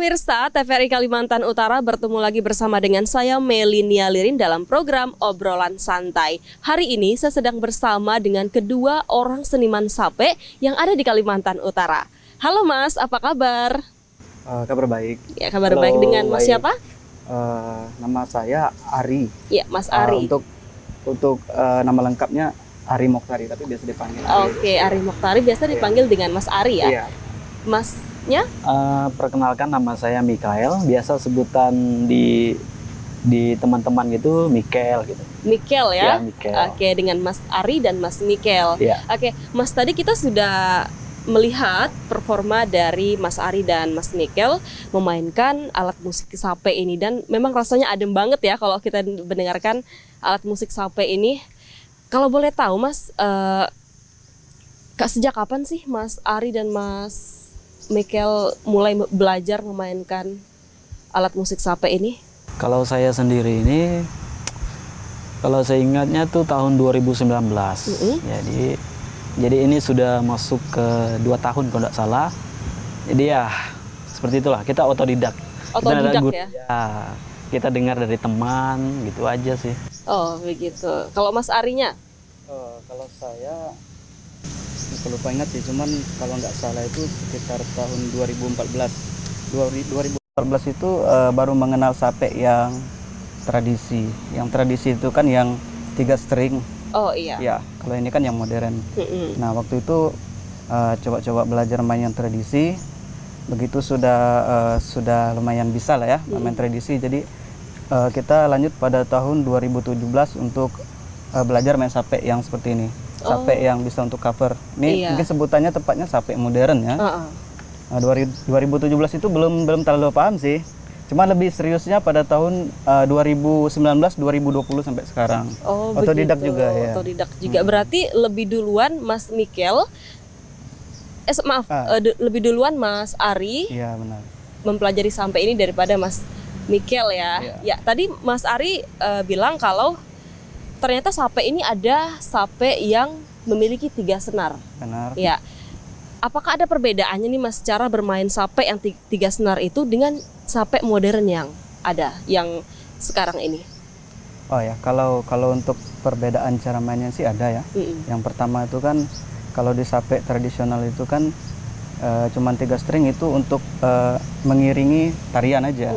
Pemirsa, TVRI Kalimantan Utara bertemu lagi bersama dengan saya Melinia Lirin dalam program Obrolan Santai. Hari ini saya sedang bersama dengan kedua orang seniman sape yang ada di Kalimantan Utara. Halo Mas, apa kabar? Kabar baik. Ya, kabar baik. Dengan Mas siapa? Nama saya Ari. Ya, Mas Ari. Untuk nama lengkapnya Ari Mokhtari, tapi biasa dipanggil Ari. Oke, Ari Mokhtari biasa dipanggil dengan Mas Ari ya? Iya. Masnya? Perkenalkan, nama saya Mikael, biasa sebutan di teman-teman gitu Mikel gitu. Mikel ya? Ya, Mikel. Oke, dengan Mas Ari dan Mas Mikel. Ya. Oke, Mas, tadi kita sudah melihat performa dari Mas Ari dan Mas Mikel memainkan alat musik sape ini, dan memang rasanya adem banget ya kalau kita mendengarkan alat musik sape ini. Kalau boleh tahu Mas, sejak kapan sih Mas Ari dan Mas Mikel mulai belajar memainkan alat musik sape ini? Kalau saya sendiri ini, kalau saya ingatnya tuh tahun 2019. Jadi ini sudah masuk ke 2 tahun kalau tidak salah. Jadi ya seperti itulah, kita otodidak. Otodidak ya? Kita dengar dari teman gitu aja sih. Oh begitu. Kalau Mas Arinya? Kalau saya lupa ingat sih, cuman kalau nggak salah itu sekitar tahun 2014 itu baru mengenal sape yang tradisi. Yang tradisi itu kan yang 3 string. Oh iya. Ya, kalau ini kan yang modern. Nah, waktu itu coba-coba belajar main yang tradisi. Begitu sudah lumayan bisa lah ya main tradisi. Jadi kita lanjut pada tahun 2017 untuk belajar main sape yang seperti ini. Sape yang bisa untuk cover. Ini mungkin sebutannya tepatnya sape modern ya. Nah, 2017 itu belum terlalu paham sih. Cuma lebih seriusnya pada tahun 2019-2020 sampai sekarang. Oh, otodidak begitu. juga ya. Otodidak juga. Berarti lebih duluan Mas Mikel, lebih duluan Mas Ari Iya, benar. mempelajari sampai ini daripada Mas Mikel ya. Iya. Ya, tadi Mas Ari bilang kalau ternyata sape ini ada sape yang memiliki 3 senar. Benar. Ya. Apakah ada perbedaannya nih Mas cara bermain sape yang 3 senar itu dengan sape modern yang ada yang sekarang ini? Oh ya, kalau untuk perbedaan cara mainnya sih ada ya. Yang pertama itu kan kalau di sape tradisional itu kan cuman 3 string itu untuk mengiringi tarian aja.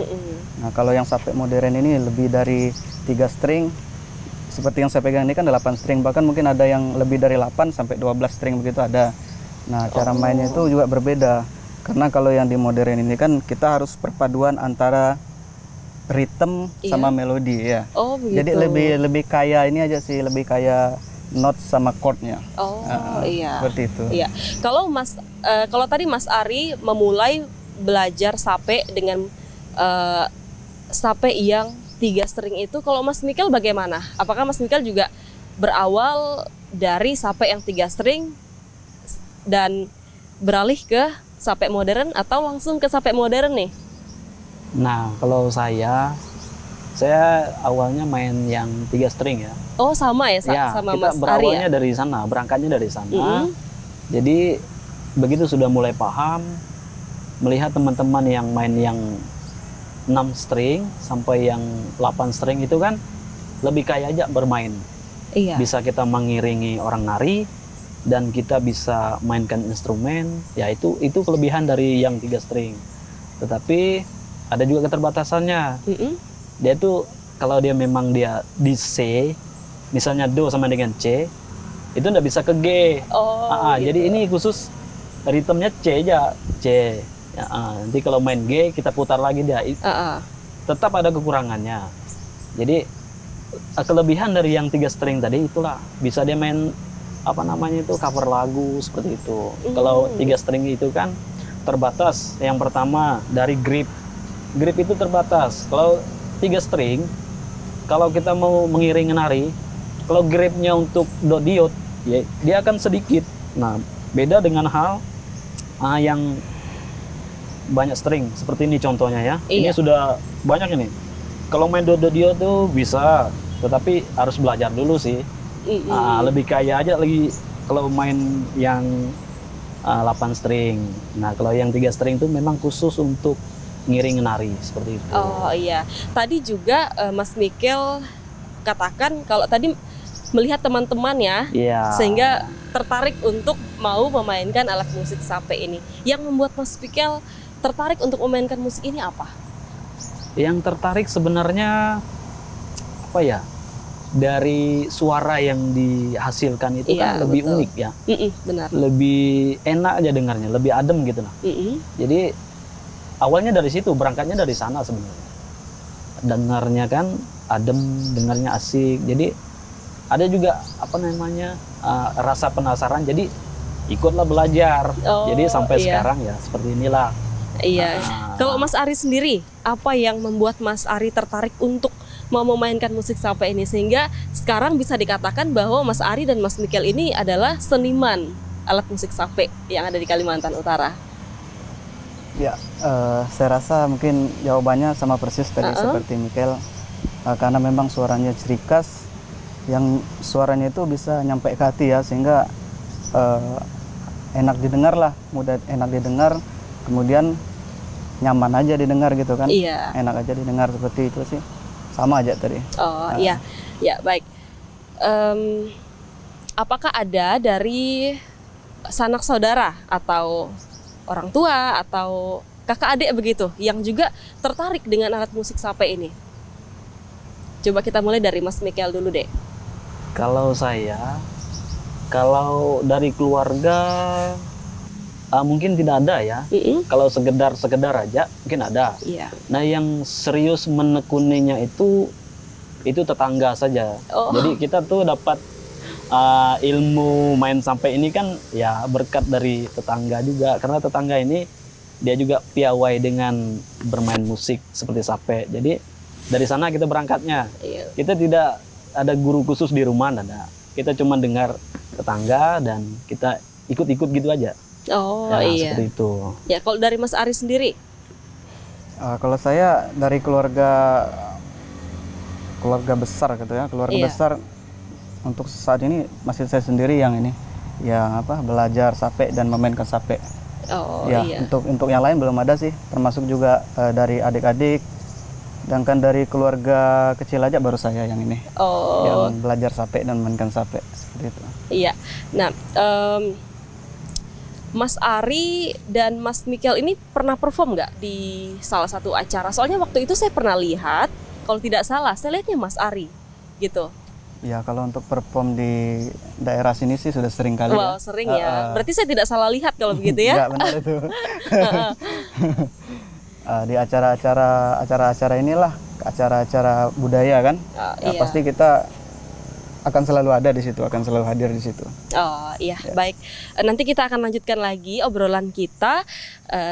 Nah, kalau yang sape modern ini lebih dari 3 string. Seperti yang saya pegang ini kan 8 string, bahkan mungkin ada yang lebih dari 8 sampai 12 string begitu ada. Nah, cara mainnya itu juga berbeda. Karena kalau yang di modern ini kan kita harus perpaduan antara ritme sama melodi ya. Oh, begitu. Jadi lebih kaya ini aja sih, lebih kaya not sama chordnya. Iya. Seperti itu. Iya. Kalau tadi Mas Ari memulai belajar sape dengan sape yang 3 string itu, kalau Mas Mikel bagaimana? Apakah Mas Mikel juga berawal dari sape yang 3 string dan beralih ke sape modern atau langsung ke sape modern nih? Nah, kalau saya awalnya main yang 3 string ya. Oh, sama ya, sama kita Mas Ari berawalnya ya? dari sana, berangkatnya dari sana. Jadi begitu sudah mulai paham, melihat teman-teman yang main yang 6 string sampai yang 8 string itu kan lebih kaya aja bermain. Iya. Bisa kita mengiringi orang nari dan kita bisa mainkan instrumen, ya itu kelebihan dari yang 3 string. Tetapi ada juga keterbatasannya. Dia itu kalau dia memang dia di C, misalnya Do sama dengan C, itu nggak bisa ke G. Gitu. Jadi ini khusus ritmenya C aja, C. Nanti kalau main G kita putar lagi dia. Tetap ada kekurangannya. Jadi kelebihan dari yang 3 string tadi itulah bisa dia main cover lagu seperti itu. Kalau 3 string itu kan terbatas. Yang pertama dari grip itu terbatas. Kalau 3 string, kalau kita mau mengiringi nari, kalau gripnya untuk do diot, ya dia akan sedikit. Nah, beda dengan hal yang banyak string seperti ini contohnya ya. Ini sudah banyak ini. Kalau main do diot tuh bisa, tetapi harus belajar dulu sih. Lebih kaya aja lagi kalau main yang 8 string. Nah, kalau yang 3 string itu memang khusus untuk ngiring nari seperti itu. Oh iya, tadi juga Mas Mikel katakan kalau tadi melihat teman-teman ya, sehingga tertarik untuk mau memainkan alat musik sape ini. Yang membuat Mas Mikel tertarik untuk memainkan musik ini apa? Yang tertarik sebenarnya apa ya? Dari suara yang dihasilkan itu kan lebih unik ya. Benar. Lebih enak aja dengarnya, lebih adem gitu lah. Jadi awalnya dari situ, berangkatnya dari sana sebenarnya. Dengarnya kan adem, dengarnya asik. Jadi ada juga rasa penasaran. Jadi ikutlah belajar. Jadi sampai sekarang ya seperti inilah. Iya. Kalau Mas Ari sendiri, apa yang membuat Mas Ari tertarik untuk mau memainkan musik sape ini sehingga sekarang bisa dikatakan bahwa Mas Ari dan Mas Mikel ini adalah seniman alat musik sape yang ada di Kalimantan Utara? Ya, saya rasa mungkin jawabannya sama persis tadi seperti Mikel, karena memang suaranya ciri khas, yang suaranya itu bisa nyampe ke hati ya, sehingga enak didengar lah, mudah enak didengar, kemudian nyaman aja didengar gitu kan. Enak aja didengar seperti itu sih. Sama aja tadi. Iya, ya baik. Apakah ada dari sanak saudara atau orang tua atau kakak adik begitu yang juga tertarik dengan alat musik sape ini? Coba kita mulai dari Mas Mikel dulu deh. Kalau dari keluarga mungkin tidak ada ya. Kalau sekedar aja mungkin ada. Nah, yang serius menekuninya itu tetangga saja. Jadi kita tuh dapat ilmu main sampai ini kan ya berkat dari tetangga juga, karena tetangga ini dia juga piawai dengan bermain musik seperti sape. Jadi dari sana kita berangkatnya. Kita tidak ada guru khusus di rumah, ada. Kita cuma dengar tetangga dan kita ikut-ikut gitu aja. Oh ya, iya. Seperti itu. Ya, kalau dari Mas Ari sendiri? Kalau saya dari keluarga besar gitu ya, keluarga besar. Untuk saat ini masih saya sendiri yang belajar sape dan memainkan sape. Oh ya, iya. Untuk yang lain belum ada sih, termasuk juga dari adik-adik. Sedangkan dari keluarga kecil aja baru saya yang ini, yang belajar sape dan memainkan sape seperti itu. Iya. Nah, Mas Ari dan Mas Mikel ini pernah perform nggak di salah satu acara? Soalnya waktu itu saya pernah lihat, kalau tidak salah, saya lihatnya Mas Ari, gitu. Ya, kalau untuk perform di daerah sini sih sudah sering kali. Wow, sering ya. Berarti saya tidak salah lihat kalau begitu ya? Enggak, benar itu. Di acara-acara inilah, acara-acara budaya kan, iya. Pasti kita akan selalu ada di situ, akan selalu hadir di situ. Oh iya, baik. Nanti kita akan lanjutkan lagi obrolan kita.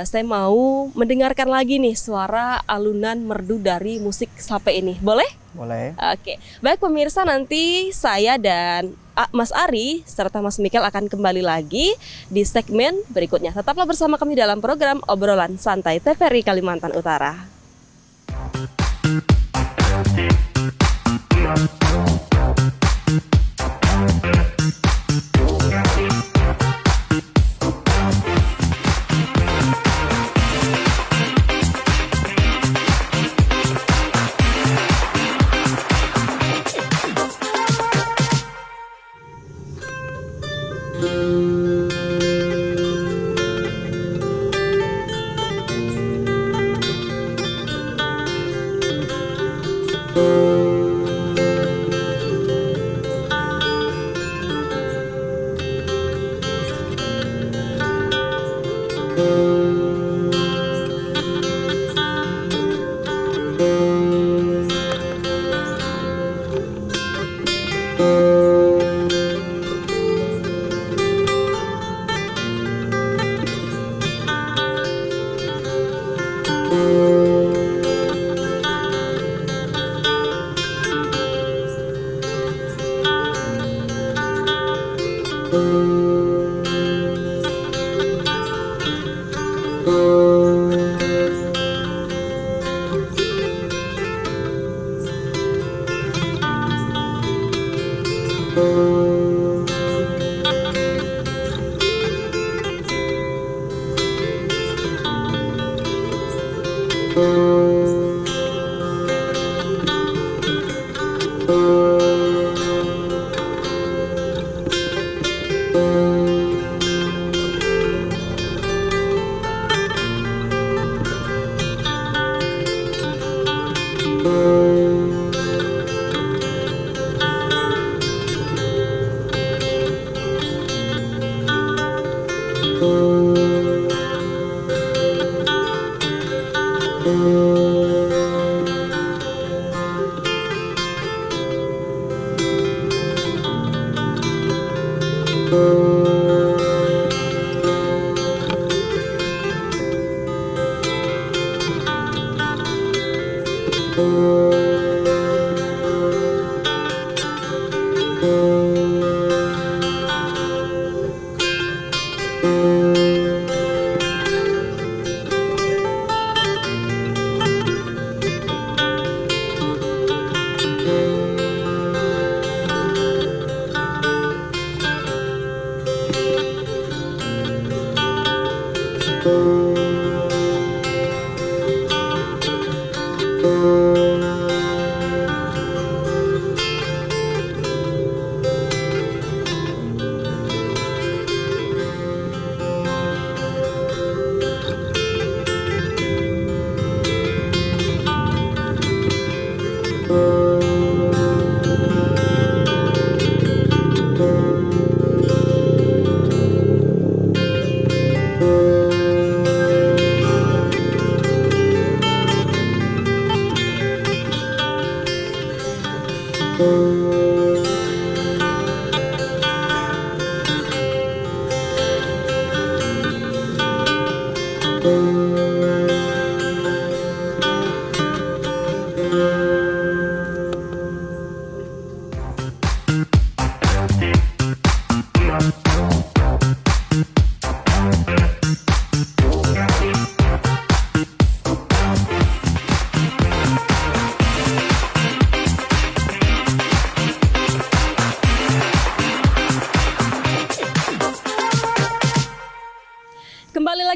Saya mau mendengarkan lagi nih suara alunan merdu dari musik sape ini. Boleh? Boleh. Oke, baik pemirsa, nanti saya dan Mas Ari serta Mas Mikel akan kembali lagi di segmen berikutnya. Tetaplah bersama kami dalam program Obrolan Santai TVRI Kalimantan Utara.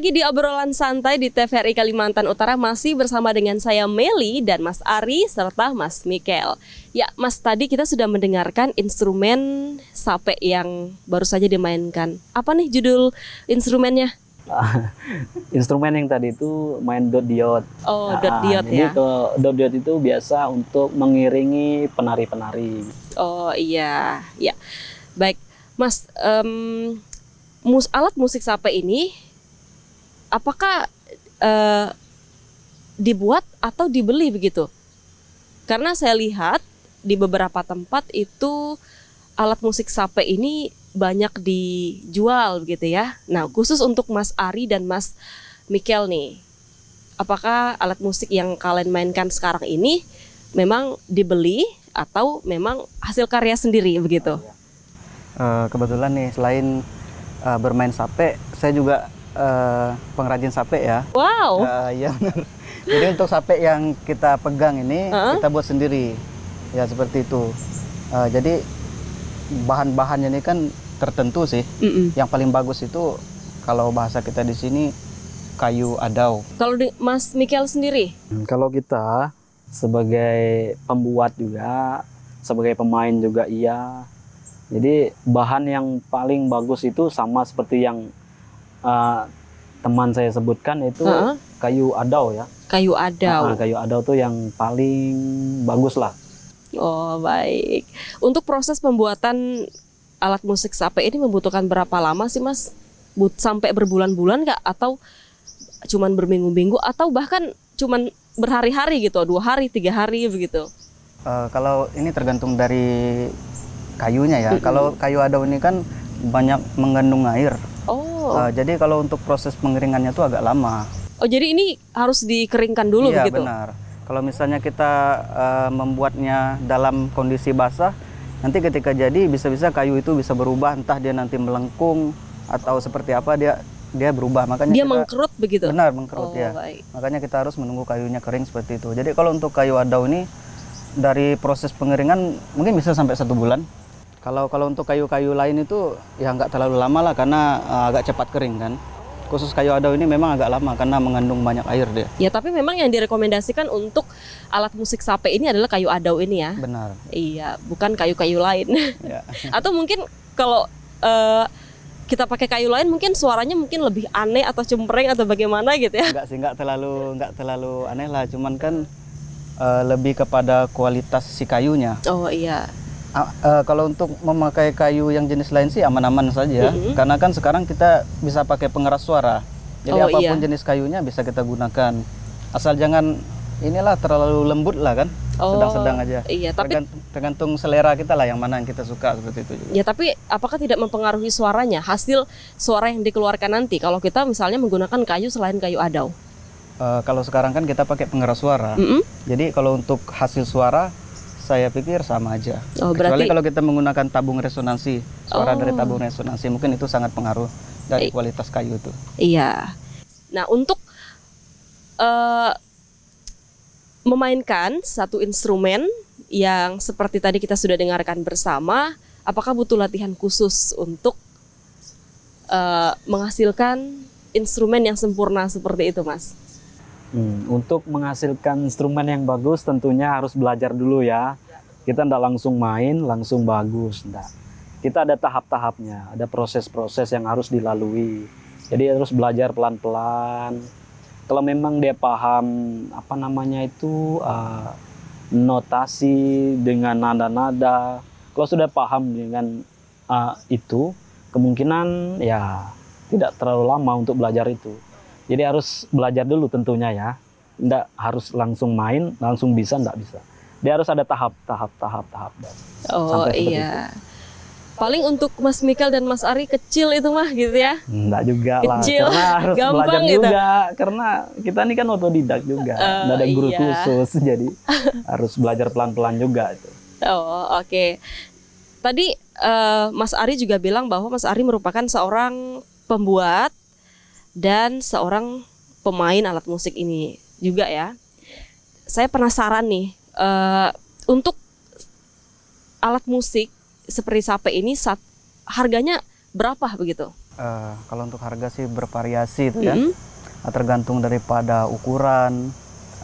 lagi di obrolan santai di TVRI Kalimantan Utara, masih bersama dengan saya Meli dan Mas Ari serta Mas Mikel. Ya Mas, tadi kita sudah mendengarkan instrumen sape yang baru saja dimainkan. Apa nih judul instrumennya? Instrumen yang tadi itu main dot diot. Oh, dot diot ya. Kalau dot diot itu biasa untuk mengiringi penari-penari. Oh iya, ya. Baik, Mas, alat musik sape ini apakah dibuat atau dibeli begitu? Karena saya lihat di beberapa tempat itu alat musik sape ini banyak dijual begitu ya. Nah, khusus untuk Mas Ari dan Mas Mikel nih, apakah alat musik yang kalian mainkan sekarang ini memang dibeli atau memang hasil karya sendiri begitu? Kebetulan nih, selain bermain sape, saya juga pengrajin sape ya. Wow. Iya benar. Jadi untuk sape yang kita pegang ini kita buat sendiri, ya seperti itu. Jadi bahan-bahannya ini kan tertentu sih. Yang paling bagus itu kalau bahasa kita di sini kayu adau. Kalau Mas Mikel sendiri? Kalau kita sebagai pembuat juga, sebagai pemain juga iya. Jadi bahan yang paling bagus itu sama seperti yang teman saya sebutkan, itu kayu adau ya. Kayu adau. Kayu adau tuh yang paling bagus lah. Oh baik. Untuk proses pembuatan alat musik sape ini membutuhkan berapa lama sih Mas? Sampai berbulan-bulan nggak? Atau cuman berminggu-minggu? Atau bahkan cuman berhari-hari gitu? 2 hari, 3 hari begitu? Kalau ini tergantung dari kayunya ya. Kalau kayu adau ini kan banyak mengandung air. Oh. Jadi kalau untuk proses pengeringannya itu agak lama. Oh, jadi ini harus dikeringkan dulu begitu? Iya benar. Kalau misalnya kita membuatnya dalam kondisi basah, nanti ketika jadi bisa-bisa kayu itu bisa berubah, entah dia nanti melengkung atau seperti apa, dia berubah. Makanya dia mengkerut begitu? Benar, mengkerut ya. Baik. Makanya kita harus menunggu kayunya kering seperti itu. Jadi kalau untuk kayu adau ini dari proses pengeringan mungkin bisa sampai 1 bulan. Kalau untuk kayu-kayu lain itu ya nggak terlalu lama lah, karena agak cepat kering kan. Khusus kayu adau ini memang agak lama karena mengandung banyak air dia. Ya, tapi memang yang direkomendasikan untuk alat musik sape ini adalah kayu adau ini ya? Benar. Iya, bukan kayu-kayu lain. Ya. Atau mungkin kalau kita pakai kayu lain mungkin suaranya mungkin lebih aneh atau cempreng atau bagaimana gitu ya? Enggak sih, enggak terlalu aneh lah. Cuman kan lebih kepada kualitas si kayunya. Oh iya. Kalau untuk memakai kayu yang jenis lain sih aman-aman saja, karena kan sekarang kita bisa pakai pengeras suara. Jadi apapun jenis kayunya bisa kita gunakan. Asal jangan inilah terlalu lembut lah kan, sedang-sedang aja. Iya, tapi tergantung selera kita lah yang mana yang kita suka seperti itu juga. Ya, tapi apakah tidak mempengaruhi suaranya, hasil suara yang dikeluarkan nanti kalau kita misalnya menggunakan kayu selain kayu adau? Kalau sekarang kan kita pakai pengeras suara. Jadi kalau untuk hasil suara saya pikir sama aja. Kecuali kalau kita menggunakan tabung resonansi, suara dari tabung resonansi mungkin itu sangat pengaruh dari kualitas kayu itu. Iya. Nah, untuk memainkan satu instrumen yang seperti tadi kita sudah dengarkan bersama, apakah butuh latihan khusus untuk menghasilkan instrumen yang sempurna seperti itu, Mas? Untuk menghasilkan instrumen yang bagus tentunya harus belajar dulu ya. Kita tidak langsung main, langsung bagus. Enggak. Kita ada tahap-tahapnya, ada proses-proses yang harus dilalui. Jadi harus belajar pelan-pelan. Kalau memang dia paham apa namanya itu notasi dengan nada-nada, kalau sudah paham dengan itu, kemungkinan ya tidak terlalu lama untuk belajar itu. Jadi harus belajar dulu tentunya ya. Tidak harus langsung main, langsung bisa, tidak bisa. Dia harus ada tahap. Oh iya. Itu. Paling untuk Mas Mikel dan Mas Ari kecil itu mah gitu ya? Enggak juga kecil, lah, karena harus belajar gitu. juga. Karena kita ini kan otodidak juga, nggak ada guru khusus, jadi harus belajar pelan-pelan juga itu. Oh oke. Tadi Mas Ari juga bilang bahwa Mas Ari merupakan seorang pembuat dan seorang pemain alat musik ini juga ya. Saya penasaran nih, untuk alat musik seperti sape ini harganya berapa begitu? Kalau untuk harga sih bervariasi itu ya, tergantung daripada ukuran,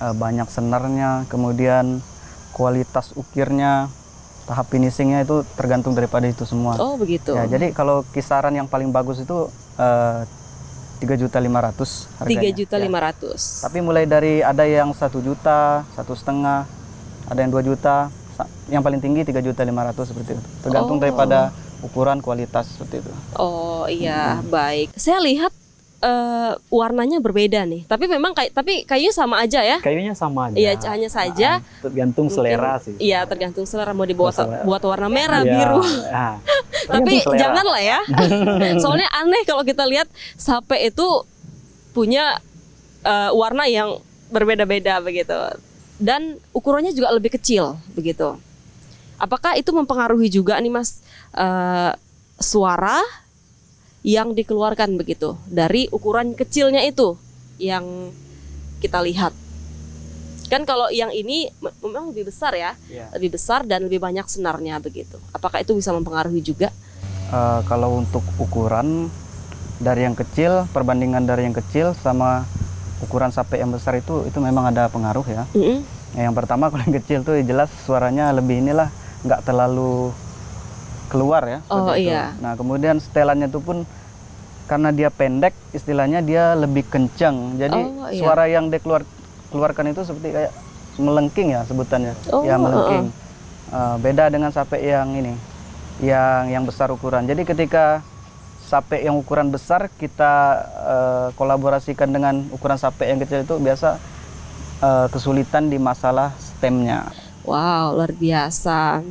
banyak senarnya, kemudian kualitas ukirnya, tahap finishingnya itu tergantung daripada itu semua. Oh begitu. Ya, jadi kalau kisaran yang paling bagus itu 3.500.000 harganya. 3.500.000. Tapi mulai dari ada yang 1 juta, 1,5, ada yang 2 juta, yang paling tinggi 3.500.000 seperti itu. Tergantung daripada ukuran, kualitas seperti itu. Oh iya, baik. Saya lihat warnanya berbeda nih. Tapi memang kayunya sama aja ya? Kayunya sama aja. Iya, hanya saja tergantung selera sih. Iya, tergantung selera mau dibuat buat warna merah, biru. Tapi janganlah ya. Soalnya aneh kalau kita lihat sape itu punya warna yang berbeda-beda begitu. Dan ukurannya juga lebih kecil begitu. Apakah itu mempengaruhi juga nih Mas suara yang dikeluarkan begitu dari ukuran kecilnya itu yang kita lihat? Kan kalau yang ini memang lebih besar ya, lebih besar dan lebih banyak senarnya begitu. Apakah itu bisa mempengaruhi juga? Kalau untuk ukuran dari yang kecil, perbandingan dari yang kecil sama ukuran sape yang besar itu memang ada pengaruh ya. Yang pertama kalau yang kecil tuh jelas suaranya lebih nggak terlalu keluar ya. Iya. Nah kemudian setelannya itu pun karena dia pendek, istilahnya dia lebih kencang. Jadi suara yang keluarkan itu seperti kayak melengking ya sebutannya. Ya melengking. Beda dengan sape yang ini, yang besar ukuran. Jadi ketika sape yang ukuran besar kita kolaborasikan dengan ukuran sape yang kecil itu biasa kesulitan di masalah stemnya. Wow, luar biasa.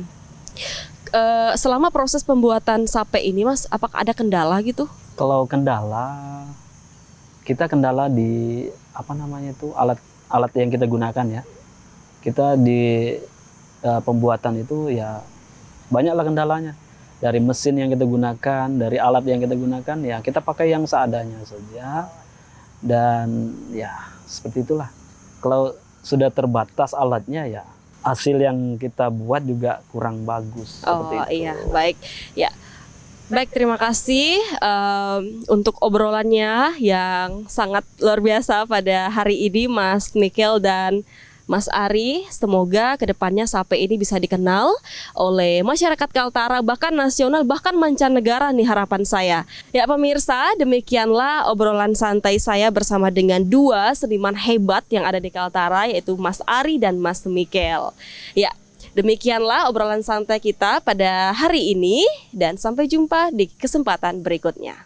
Selama proses pembuatan sape ini Mas, apakah ada kendala gitu? Kalau kendala, kita kendala di alat yang kita gunakan ya. Kita di pembuatan itu ya banyaklah kendalanya. Dari mesin yang kita gunakan, dari alat yang kita gunakan, ya kita pakai yang seadanya saja. Dan ya seperti itulah. Kalau sudah terbatas alatnya ya hasil yang kita buat juga kurang bagus. Seperti itu. Iya, baik. Ya, baik. Terima kasih untuk obrolannya yang sangat luar biasa pada hari ini, Mas Mikkel dan Mas Ari. Semoga kedepannya sape ini bisa dikenal oleh masyarakat Kaltara, bahkan nasional, bahkan mancanegara nih harapan saya. Ya pemirsa, demikianlah obrolan santai saya bersama dengan dua seniman hebat yang ada di Kaltara, yaitu Mas Ari dan Mas Mikkel. Ya, demikianlah obrolan santai kita pada hari ini dan sampai jumpa di kesempatan berikutnya.